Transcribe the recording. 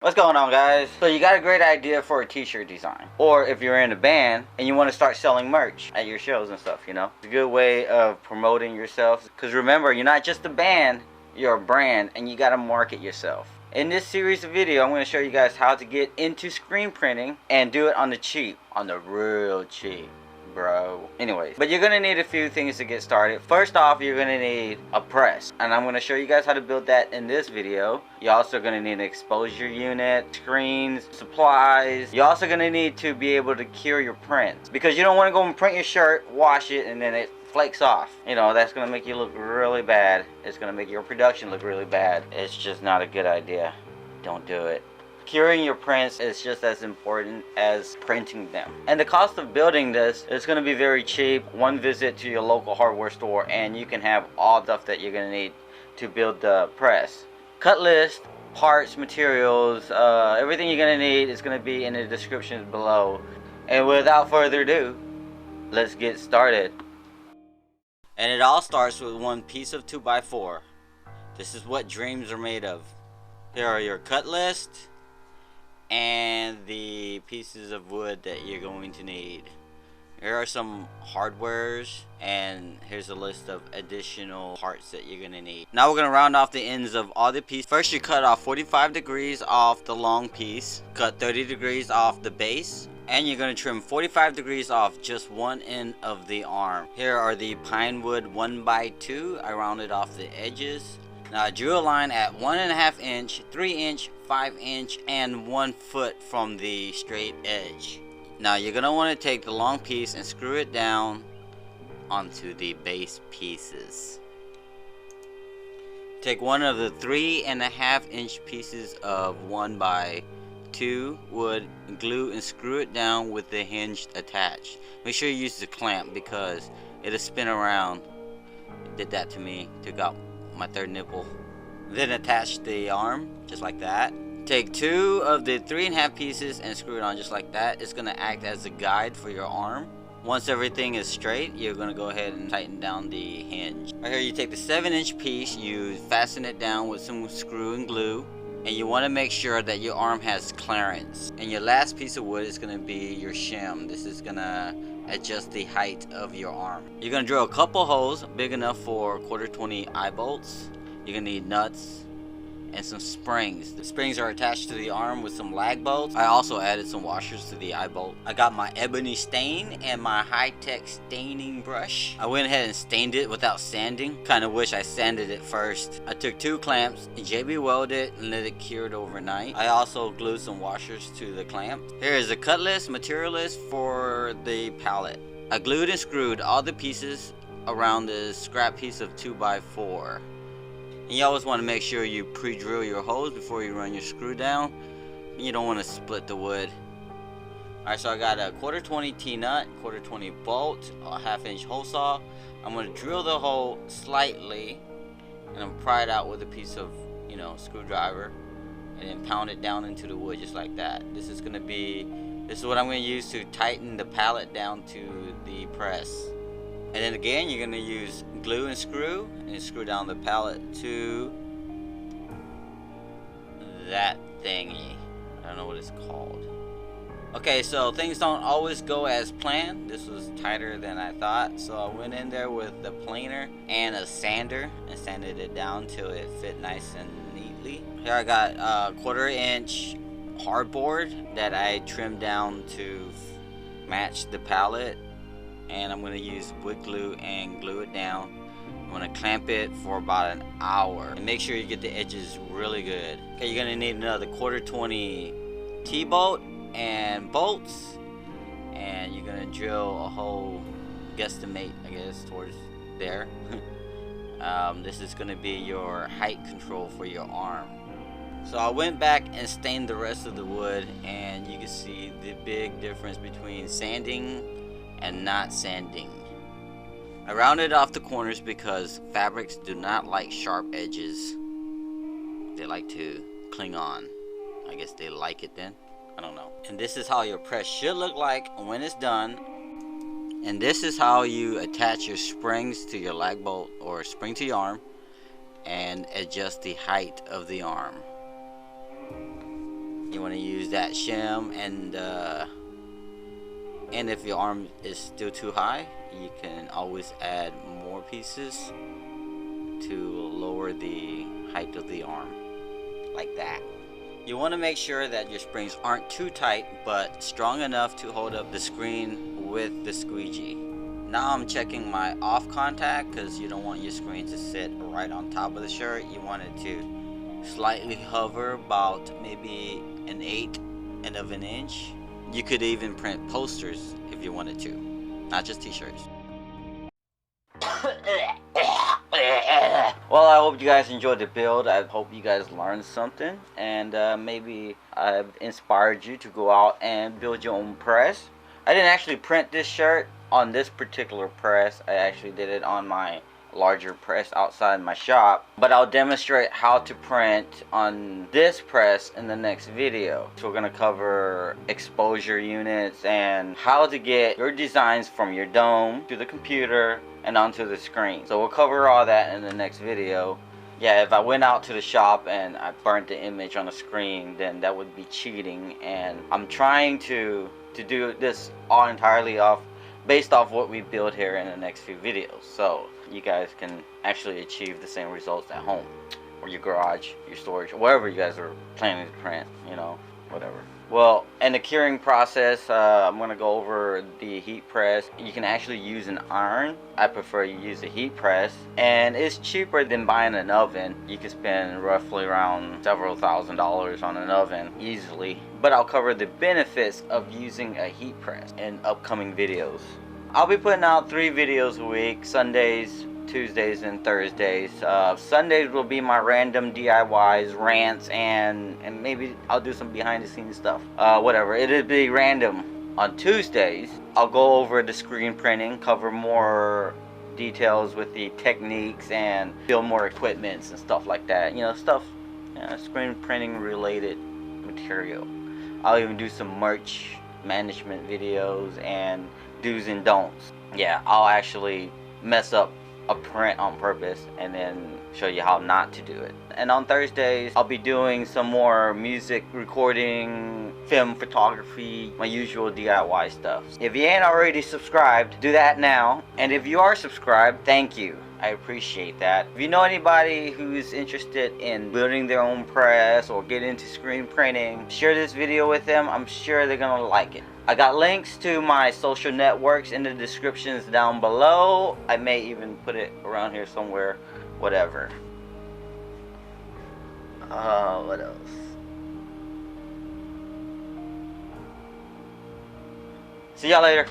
What's going on, guys? So you got a great idea for a t-shirt design, or if you're in a band and you want to start selling merch at your shows and stuff, you know, it's a good way of promoting yourself, because remember, you're not just a band, you're a brand, and you got to market yourself. In this series of video, I'm going to show you guys how to get into screen printing and do it on the cheap, on the real cheap, bro. Anyways, but you're gonna need a few things to get started. First off, you're gonna need a press, and I'm gonna show you guys how to build that in this video. You're also gonna need an exposure unit, screens, supplies. You're also gonna need to be able to cure your prints, because you don't want to go and print your shirt, wash it, and then it flakes off. You know, that's gonna make you look really bad. It's gonna make your production look really bad. It's just not a good idea. Don't do it. Curing your prints is just as important as printing them. And the cost of building this is going to be very cheap. One visit to your local hardware store and you can have all the stuff that you're going to need to build the press. Cut list, parts, materials, everything you're going to need is going to be in the descriptions below. And without further ado, let's get started. And it all starts with one piece of 2x4. This is what dreams are made of. Here are your cut list and the pieces of wood that you're going to need. Here are some hardwares, and here's a list of additional parts that you're gonna need. Now we're gonna round off the ends of all the pieces. First, you cut off 45 degrees off the long piece, cut 30 degrees off the base, and you're gonna trim 45 degrees off just one end of the arm. Here are the pine wood 1x2. I rounded off the edges. Now I drew a line at 1.5 inch, 3 inch, 5 inch, and 1 foot from the straight edge. Now you're going to want to take the long piece and screw it down onto the base pieces. Take one of the 3.5 inch pieces of 1x2 wood, glue and screw it down with the hinge attached. Make sure you use the clamp because it'll spin around. It did that to me, took out my third nipple. Then attach the arm just like that. Take 2 of the 3.5 pieces and screw it on just like that. It's going to act as a guide for your arm. Once everything is straight, you're going to go ahead and tighten down the hinge. Right here, you take the 7-inch piece, you fasten it down with some screw and glue, and you want to make sure that your arm has clearance. And your last piece of wood is going to be your shim. This is going to adjust the height of your arm. You're going to drill a couple holes big enough for 1/4-20 eye bolts. You're going to need nuts and some springs. The springs are attached to the arm with some lag bolts. I also added some washers to the eye bolt. I got my ebony stain and my high-tech staining brush. I went ahead and stained it without sanding. Kind of wish I sanded it first. I took 2 clamps and JB welded it and let it cure overnight. I also glued some washers to the clamp. Here is the cut list, material list for the pallet. I glued and screwed all the pieces around this scrap piece of 2x4. And you always want to make sure you pre-drill your holes before you run your screw down. You don't want to split the wood. Alright, so I got a 1/4-20 T-nut, 1/4-20 bolt, a 1/2 inch hole saw. I'm going to drill the hole slightly and I'm pry it out with a piece of, screwdriver, and then pound it down into the wood just like that. This is what I'm going to use to tighten the pallet down to the press. And then again, you're going to use glue and screw down the pallet to that thingy. I don't know what it's called. Okay, so things don't always go as planned. This was tighter than I thought, so I went in there with the planer and a sander and sanded it down till it fit nice and neatly. Here I got a 1/4 inch hardboard that I trimmed down to match the pallet. And I'm going to use wood glue and glue it down. I'm going to clamp it for about an hour. And make sure you get the edges really good. Okay, you're going to need another 1/4-20 T-bolt and bolts. And you're going to drill a hole, guesstimate, I guess, towards there. This is going to be your height control for your arm. So I went back and stained the rest of the wood. And you can see the big difference between sanding and not sanding. I rounded off the corners because fabrics do not like sharp edges. They like to cling on. I guess they like it then. I don't know. And this is how your press should look like when it's done. And this is how you attach your springs to your lag bolt or spring to your arm and adjust the height of the arm. You want to use that shim, and if your arm is still too high, you can always add more pieces to lower the height of the arm, like that. You want to make sure that your springs aren't too tight, but strong enough to hold up the screen with the squeegee. Now I'm checking my off contact, because you don't want your screen to sit right on top of the shirt. You want it to slightly hover about maybe 1/8 of an inch. You could even print posters if you wanted to, not just t-shirts. Well, I hope you guys enjoyed the build. I hope you guys learned something, and maybe I've inspired you to go out and build your own press. I didn't actually print this shirt on this particular press. I actually did it on my larger press outside my shop, but I'll demonstrate how to print on this press in the next video. So we're going to cover exposure units and how to get your designs from your dome to the computer and onto the screen. So we'll cover all that in the next video. Yeah, if I went out to the shop and I burnt the image on the screen, then that would be cheating, and I'm trying to do this all entirely based off what we build here in the next few videos, so you guys can actually achieve the same results at home, or your garage, your storage, or wherever you guys are planning to print, you know, whatever. Well, in the curing process, I'm going to go over the heat press. You can actually use an iron. I prefer you use a heat press, and it's cheaper than buying an oven. You can spend roughly around several $1,000s on an oven easily, but I'll cover the benefits of using a heat press in upcoming videos. I'll be putting out 3 videos a week: Sundays, Tuesdays, and Thursdays. Sundays will be my random DIYs, rants, and maybe I'll do some behind the scenes stuff. Whatever, it'll be random. On Tuesdays, I'll go over the screen printing, cover more details with the techniques, and build more equipments and stuff like that. You know, stuff, screen printing related material. I'll even do some merch management videos and do's and don'ts. Yeah, I'll actually mess up a print on purpose and then show you how not to do it. And on Thursdays, I'll be doing some more music recording, film photography, my usual DIY stuff. If you ain't already subscribed, do that now. And if you are subscribed, thank you. I appreciate that. If you know anybody who's interested in building their own press or get into screen printing, share this video with them. I'm sure they're gonna like it. I got links to my social networks in the descriptions down below. I may even put it around here somewhere, whatever. What else? See y'all later.